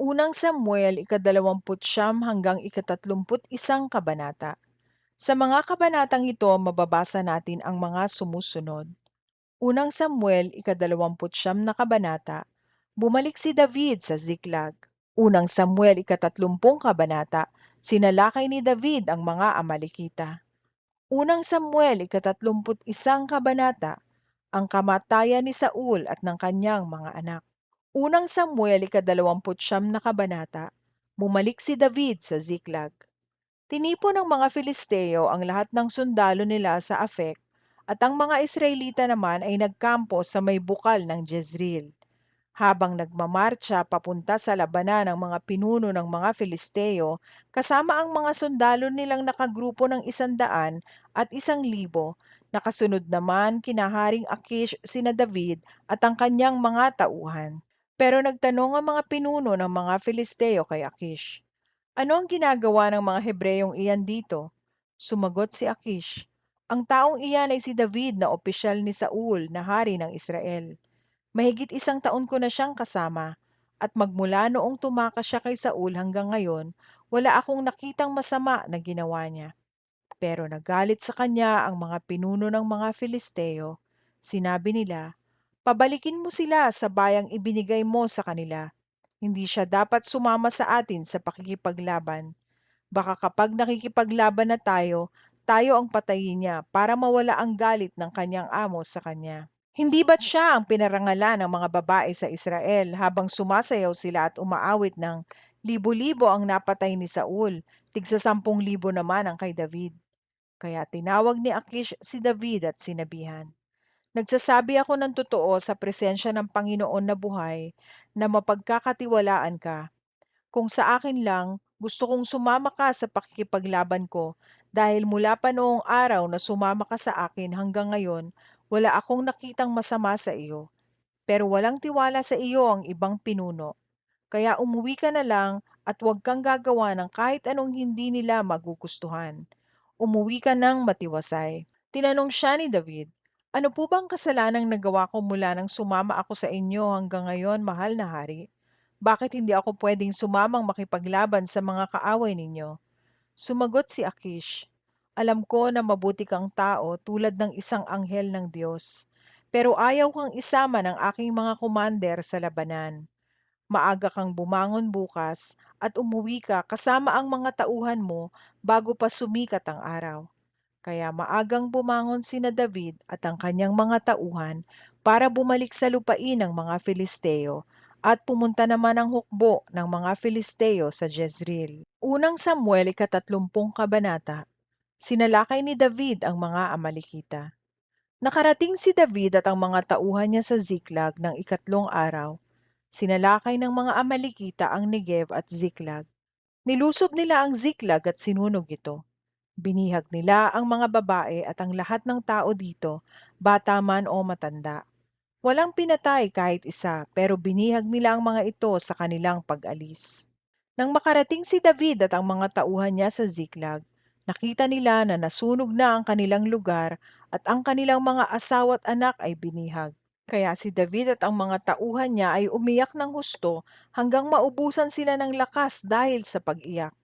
Unang Samuel, ika-29 hanggang ika-31 kabanata. Sa mga kabanatang ito, mababasa natin ang mga sumusunod. Unang Samuel, ika-29 na kabanata. Bumalik si David sa Ziklag. Unang Samuel, ika-30 kabanata. Sinalakay ni David ang mga Amalekita. Unang Samuel, ika-31 kabanata. Ang kamatayan ni Saul at ng kanyang mga anak. Unang Samuel, ika-29 na kabanata. Bumalik si David sa Ziklag. Tinipon ng mga Filisteo ang lahat ng sundalo nila sa Afek, at ang mga Israelita naman ay nagkampo sa may bukal ng Jezreel. Habang nagmamarcha papunta sa labanan ng mga pinuno ng mga Filisteo, kasama ang mga sundalo nilang nakagrupo ng 100 at 1,000, nakasunod naman kina Haring Akish sina David at ang kanyang mga tauhan. Pero nagtanong ang mga pinuno ng mga Filisteo kay Akish, "Ano ang ginagawa ng mga Hebreyong iyan dito?" Sumagot si Akish, "Ang taong iyan ay si David na opisyal ni Saul na hari ng Israel. Mahigit 1 taon ko na siyang kasama, at magmula noong tumakas siya kay Saul hanggang ngayon, wala akong nakitang masama na ginawa niya." Pero nagalit sa kanya ang mga pinuno ng mga Filisteo. Sinabi nila, "Pabalikin mo sila sa bayang ibinigay mo sa kanila. Hindi siya dapat sumama sa atin sa pakikipaglaban. Baka kapag nakikipaglaban na tayo, tayo ang patayin niya para mawala ang galit ng kanyang amo sa kanya. Hindi ba't siya ang pinarangalan ng mga babae sa Israel habang sumasayaw sila at umaawit ng libo-libo ang napatay ni Saul, tigsa 10,000 naman ang kay David?" Kaya tinawag ni Akish si David at sinabihan, "Nagsasabi ako ng totoo sa presensya ng Panginoon na buhay na mapagkakatiwalaan ka. Kung sa akin lang, gusto kong sumama ka sa pakikipaglaban ko, dahil mula pa noong araw na sumama ka sa akin hanggang ngayon, wala akong nakitang masama sa iyo. Pero walang tiwala sa iyo ang ibang pinuno. Kaya umuwi ka na lang at huwag kang gagawa ng kahit anong hindi nila magugustuhan. Umuwi ka ng matiwasay." Tinanong siya ni David, "Ano po bang kasalanang nagawa ko mula nang sumama ako sa inyo hanggang ngayon, mahal na hari? Bakit hindi ako pwedeng sumamang makipaglaban sa mga kaaway ninyo?" Sumagot si Akish, "Alam ko na mabuti kang tao tulad ng isang anghel ng Diyos, pero ayaw kang isama ng aking mga komander sa labanan. Maaga kang bumangon bukas at umuwi ka kasama ang mga tauhan mo bago pa sumikat ang araw." Kaya maagang bumangon sina David at ang kanyang mga tauhan para bumalik sa lupain ng mga Filisteo, at pumunta naman ang hukbo ng mga Filisteo sa Jezreel. Unang Samuel, ika-30 kabanata. Sinalakay ni David ang mga Amalekita. Nakarating si David at ang mga tauhan niya sa Ziklag ng ikatlong araw. Sinalakay ng mga Amalekita ang Negev at Ziklag. Nilusob nila ang Ziklag at sinunog ito. Binihag nila ang mga babae at ang lahat ng tao dito, bata man o matanda. Walang pinatay kahit isa, pero binihag nila ang mga ito sa kanilang pag-alis. Nang makarating si David at ang mga tauhan niya sa Ziklag, nakita nila na nasunog na ang kanilang lugar at ang kanilang mga asawa at anak ay binihag. Kaya si David at ang mga tauhan niya ay umiyak ng husto hanggang maubusan sila ng lakas dahil sa pag-iyak.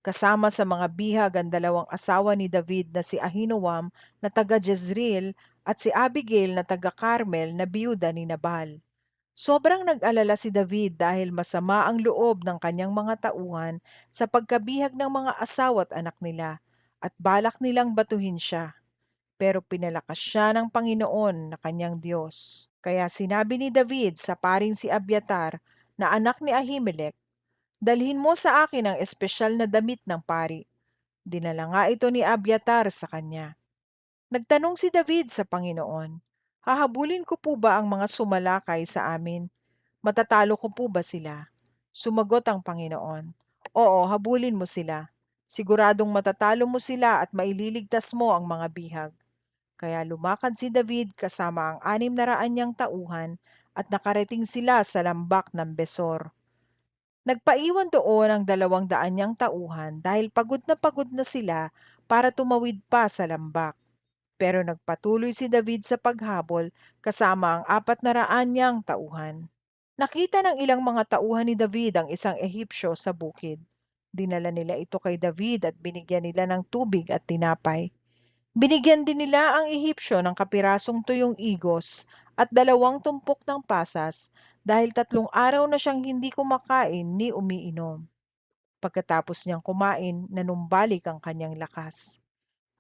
Kasama sa mga bihag ang 2 asawa ni David na si Ahinoam na taga Jezreel at si Abigail na taga Carmel na biyuda ni Nabal. Sobrang nag-alala si David dahil masama ang loob ng kanyang mga tauhan sa pagkabihag ng mga asawa at anak nila, at balak nilang batuhin siya. Pero pinalakas siya ng Panginoon na kanyang Diyos. Kaya sinabi ni David sa paring si Abiatar na anak ni Ahimelech, "Dalhin mo sa akin ang espesyal na damit ng pari." Dinala nga ito ni Abiatar sa kanya. Nagtanong si David sa Panginoon, "Hahabulin ko po ba ang mga sumalakay sa amin? Matatalo ko po ba sila?" Sumagot ang Panginoon, "Oo, habulin mo sila. Siguradong matatalo mo sila at maililigtas mo ang mga bihag." Kaya lumakad si David kasama ang 600 niyang tauhan, at nakarating sila sa lambak ng Besor. Nagpaiwan doon ang 200 niyang tauhan dahil pagod na sila para tumawid pa sa lambak. Pero nagpatuloy si David sa paghabol kasama ang 400 niyang tauhan. Nakita ng ilang mga tauhan ni David ang isang Ehipsyo sa bukid. Dinala nila ito kay David at binigyan nila ng tubig at tinapay. Binigyan din nila ang Ehipsyo ng kapirasong tuyong igos at 2 tumpok ng pasas dahil 3 araw na siyang hindi kumakain ni umiinom. Pagkatapos niyang kumain, nanumbalik ang kanyang lakas.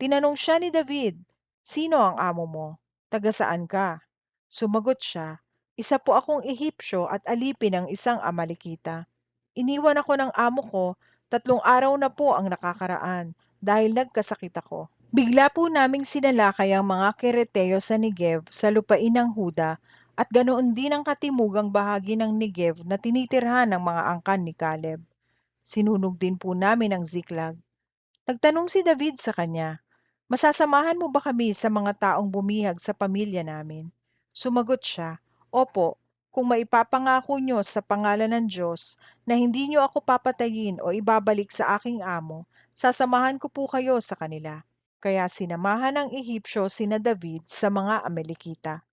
Tinanong siya ni David, "Sino ang amo mo? Taga saan ka?" Sumagot siya, "Isa po akong Ehipsyo at alipin ng isang Amalekita. Iniwan ako ng amo ko, 3 araw na po ang nakakaraan dahil nagkasakit ako. Bigla po naming sinalakay ang mga Kereteo sa Negev sa lupain ng Huda at ganoon din ang katimugang bahagi ng Negev na tinitirhan ng mga angkan ni Caleb. Sinunog din po namin ang Ziklag." Nagtanong si David sa kanya, "Masasamahan mo ba kami sa mga taong bumihag sa pamilya namin?" Sumagot siya, "Opo, kung maipapangako nyo sa pangalan ng Diyos na hindi nyo ako papatayin o ibabalik sa aking amo, sasamahan ko po kayo sa kanila." Kaya sinamahan ng Ehipsyo sina David sa mga Amalekita.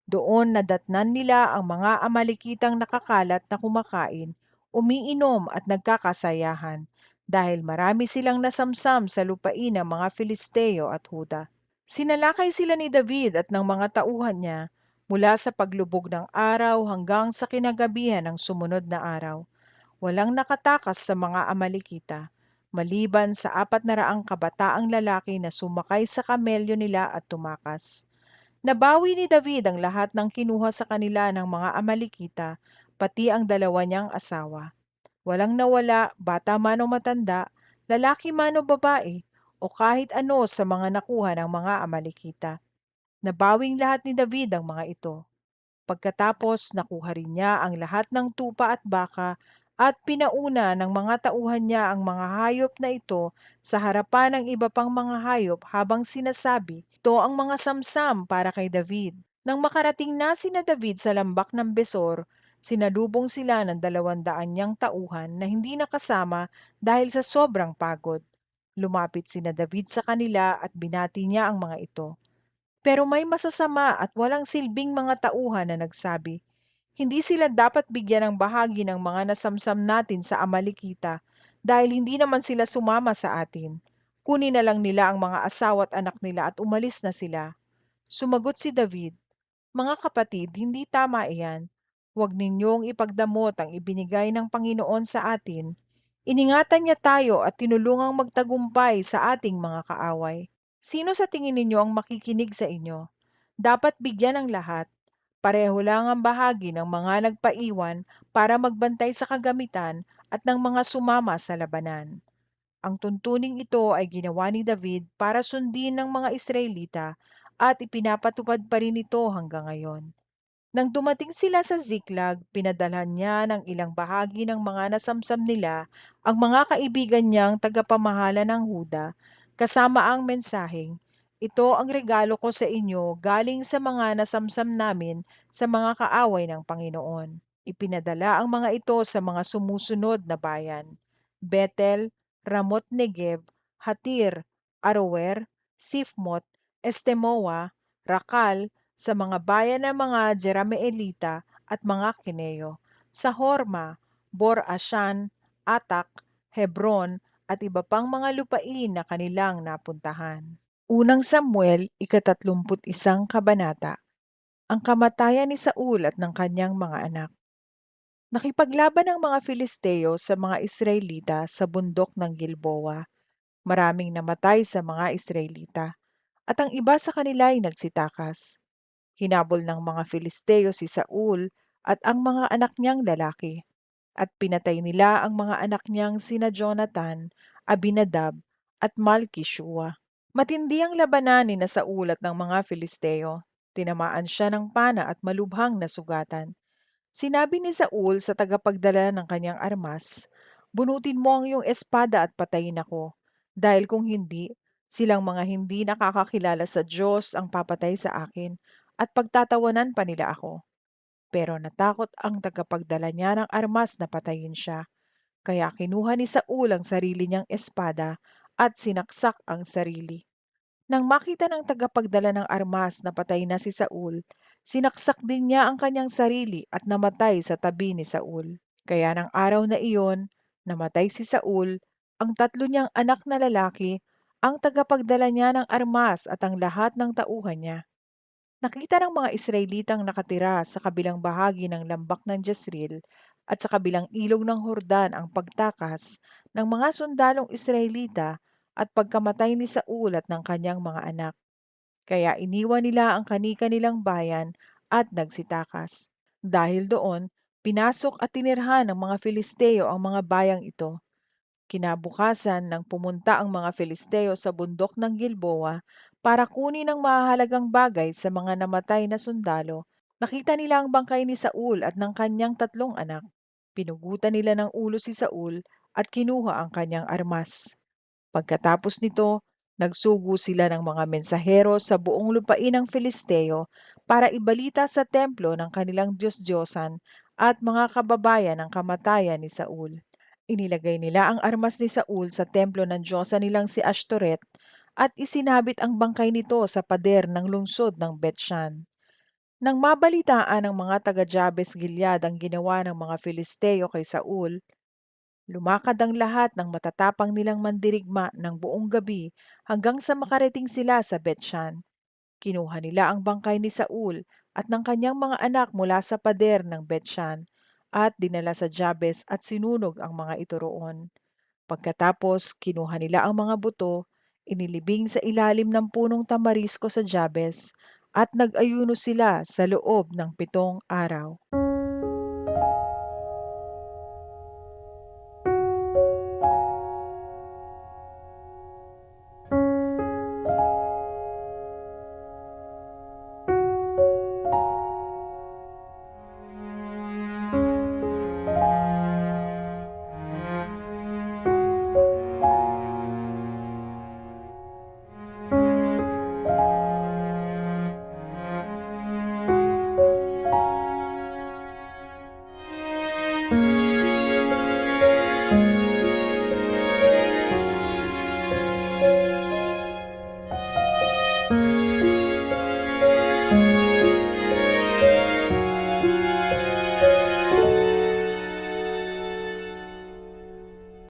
Doon nadatnan nila ang mga Amalekitang nakakalat na kumakain, umiinom at nagkakasayahan dahil marami silang nasamsam sa lupain ng mga Filisteo at Huda. Sinalakay sila ni David at ng mga tauhan niya mula sa paglubog ng araw hanggang sa kinagabihan ng sumunod na araw. Walang nakatakas sa mga Amalekita, maliban sa 400 kabataang lalaki na sumakay sa kamelyo nila at tumakas. Nabawi ni David ang lahat ng kinuha sa kanila ng mga Amalekita, pati ang 2 niyang asawa. Walang nawala, bata man o matanda, lalaki man o babae, o kahit ano sa mga nakuha ng mga Amalekita. Nabawing lahat ni David ang mga ito. Pagkatapos nakuha rin niya ang lahat ng tupa at baka at pinauna ng mga tauhan niya ang mga hayop na ito sa harapan ng iba pang mga hayop habang sinasabi, "Ito ang mga samsam para kay David." Nang makarating na sina David sa lambak ng Besor, sinalubong sila ng 200 niyang tauhan na hindi nakasama dahil sa sobrang pagod. Lumapit sina David sa kanila at binati niya ang mga ito. Pero may masasama at walang silbing mga tauhan na nagsabi, "Hindi sila dapat bigyan ng bahagi ng mga nasamsam natin sa Amalekita dahil hindi naman sila sumama sa atin. Kunin na lang nila ang mga asawa at anak nila at umalis na sila." Sumagot si David, "Mga kapatid, hindi tama iyan. Huwag ninyong ipagdamot ang ibinigay ng Panginoon sa atin. Iningatan niya tayo at tinulungang magtagumpay sa ating mga kaaway. Sino sa tingin ninyo ang makikinig sa inyo? Dapat bigyan ng lahat. Pareho lang ang bahagi ng mga nagpaiwan para magbantay sa kagamitan at ng mga sumama sa labanan." Ang tuntuning ito ay ginawa ni David para sundin ng mga Israelita at ipinapatupad pa rin ito hanggang ngayon. Nang dumating sila sa Ziklag, pinadalhan niya ng ilang bahagi ng mga nasamsam nila ang mga kaibigan niyang tagapamahala ng Huda, kasama ang mensaheng, "Ito ang regalo ko sa inyo galing sa mga nasamsam namin sa mga kaaway ng Panginoon." Ipinadala ang mga ito sa mga sumusunod na bayan: Betel, Ramot Negev, Hatir, Aroer, Sifmot, Estemoa, Rakal, sa mga bayan ng mga Jerameelita at mga Kineo, sa Horma, Bor Ashan, Atak, Hebron at iba pang mga lupain na kanilang napuntahan. Unang Samuel, ika-31 kabanata. Ang kamatayan ni Saul at ng kanyang mga anak. Nakipaglaban ang mga Filisteo sa mga Israelita sa bundok ng Gilboa. Maraming namatay sa mga Israelita, at ang iba sa kanila ay nagsitakas. Hinabol ng mga Filisteo si Saul at ang mga anak niyang lalaki, at pinatay nila ang mga anak niyang sina Jonathan, Abinadab, at Malki-Shua. Matindi ang labanan ni na Saul at ng mga Filisteo. Tinamaan siya ng pana at malubhang nasugatan. Sinabi ni Saul sa tagapagdala ng kanyang armas, "Bunutin mo ang iyong espada at patayin ako, dahil kung hindi, silang mga hindi nakakakilala sa Diyos ang papatay sa akin at pagtatawanan pa nila ako." Pero natakot ang tagapagdala niya ng armas na patayin siya, kaya kinuha ni Saul ang sarili niyang espada at sinaksak ang sarili. Nang makita ng tagapagdala ng armas na patay na si Saul, Sinaksak din niya ang kanyang sarili at namatay sa tabi ni Saul. Kaya ng araw na iyon, namatay si Saul, ang tatlo niyang anak na lalaki, ang tagapagdala niya ng armas at ang lahat ng tauhan niya. Nakita ng mga Israelitang nakatira sa kabilang bahagi ng lambak ng Jezreel at sa kabilang ilog ng Hordan ang pagtakas ng mga sundalong Israelita at pagkamatay ni Saul at ng kanyang mga anak. Kaya iniwan nila ang kani-kanilang bayan at nagsitakas. Dahil doon, pinasok at tinirhan ng mga Filisteo ang mga bayang ito. Kinabukasan nang pumunta ang mga Filisteo sa bundok ng Gilboa para kunin ang mahalagang bagay sa mga namatay na sundalo, nakita nila ang bangkay ni Saul at ng kanyang tatlong anak. Pinugutan nila ng ulo si Saul at kinuha ang kanyang armas. Pagkatapos nito, nagsugo sila ng mga mensahero sa buong lupain ng Filisteo para ibalita sa templo ng kanilang Diyos-Diyosan at mga kababayan ang kamatayan ni Saul. Inilagay nila ang armas ni Saul sa templo ng diyosa nilang si Ashtoreth at isinabit ang bangkay nito sa pader ng lungsod ng Bethshan. Nang mabalitaan ng mga taga-Jabes Gilead ang ginawa ng mga Filisteo kay Saul, lumakad ang lahat ng matatapang nilang mandirigma ng buong gabi hanggang sa makarating sila sa Bethshan. Kinuha nila ang bangkay ni Saul at ng kanyang mga anak mula sa pader ng Bethshan at dinala sa Jabes at sinunog ang mga ito roon. Pagkatapos, kinuha nila ang mga buto, inilibing sa ilalim ng punong tamarisko sa Jabes, at nag-ayuno sila sa loob ng 7 araw.